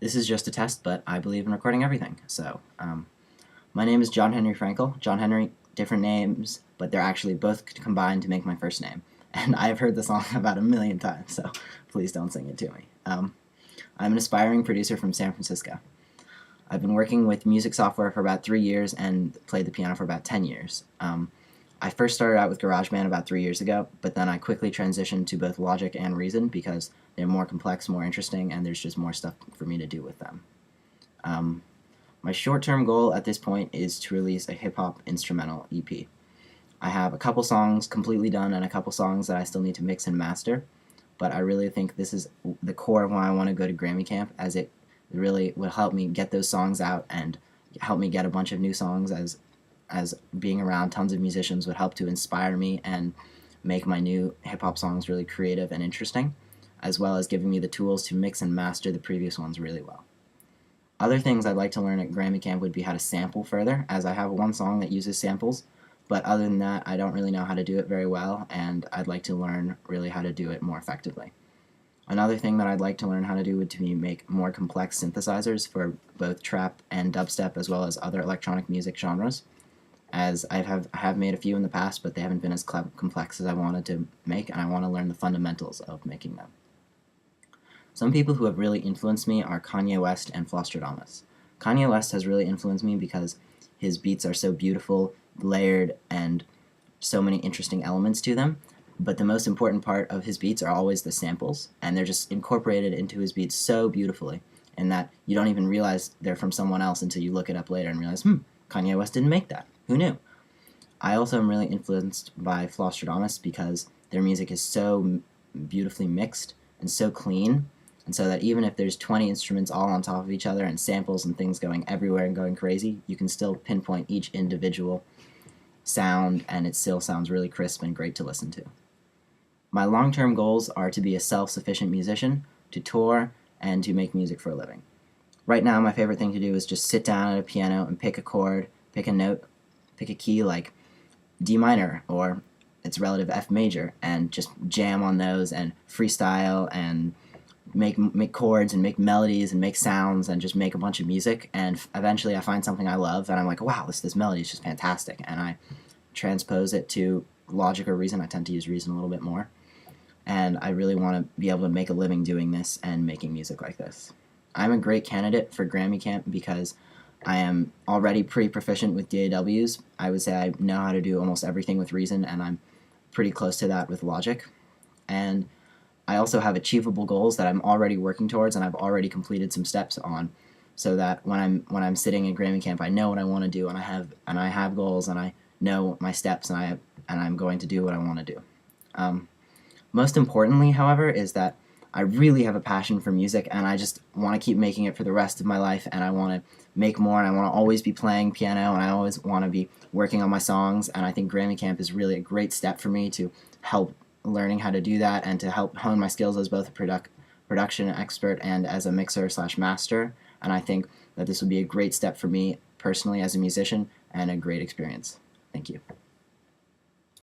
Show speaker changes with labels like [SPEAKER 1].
[SPEAKER 1] This is just a test, but I believe in recording everything. So, my name is John Henry Frankel. John Henry, different names, but they're actually both combined to make my first name. And I've heard the song about 1,000,000 times, so please don't sing it to me. I'm an aspiring producer from San Francisco. I've been working with music software for about 3 years and played the piano for about 10 years. I first started out with GarageBand about 3 years ago, but then I quickly transitioned to both Logic and Reason because they're more complex, more interesting, and there's just more stuff for me to do with them. My short-term goal at this point is to release a hip-hop instrumental EP. I have a couple songs completely done and a couple songs that I still need to mix and master, but I really think this is the core of why I want to go to Grammy Camp, as it really will help me get those songs out and help me get a bunch of new songs, as being around tons of musicians would help to inspire me and make my new hip-hop songs really creative and interesting, as well as giving me the tools to mix and master the previous ones really well. Other things I'd like to learn at Grammy Camp would be how to sample further, as I have one song that uses samples, but other than that, I don't really know how to do it very well, and I'd like to learn really how to do it more effectively. Another thing that I'd like to learn how to do would be make more complex synthesizers for both trap and dubstep, as well as other electronic music genres, as I have made a few in the past, but they haven't been as complex as I wanted to make, and I want to learn the fundamentals of making them. Some people who have really influenced me are Kanye West and Flostradamus. Kanye West has really influenced me because his beats are so beautiful, layered, and so many interesting elements to them, but the most important part of his beats are always the samples, and they're just incorporated into his beats so beautifully, in that you don't even realize they're from someone else until you look it up later and realize, Kanye West didn't make that. Who knew? I also am really influenced by Flostradamus because their music is so beautifully mixed and so clean, and so that even if there's 20 instruments all on top of each other and samples and things going everywhere and going crazy, you can still pinpoint each individual sound, and it still sounds really crisp and great to listen to. My long-term goals are to be a self-sufficient musician, to tour, and to make music for a living. Right now, my favorite thing to do is just sit down at a piano and pick a chord, pick a note, pick a key like D minor or its relative F major, and just jam on those and freestyle and make chords and make melodies and make sounds and just make a bunch of music, and eventually I find something I love and I'm like, wow, this melody is just fantastic, and I transpose it to Logic or Reason. I tend to use Reason a little bit more, and I really want to be able to make a living doing this and making music like this. I'm a great candidate for Grammy Camp because I am already pretty proficient with DAWs. I would say I know how to do almost everything with Reason, and I'm pretty close to that with Logic. And I also have achievable goals that I'm already working towards and I've already completed some steps on, so that when I'm sitting in Grammy Camp, I know what I want to do, and I have goals, and I know my steps, and I'm going to do what I want to do. Most importantly, however, is that I really have a passion for music, and I just want to keep making it for the rest of my life, and I want to make more, and I want to always be playing piano, and I always want to be working on my songs, and I think Grammy Camp is really a great step for me to help learning how to do that and to help hone my skills as both a production expert and as a mixer/master, and I think that this would be a great step for me personally as a musician and a great experience. Thank you.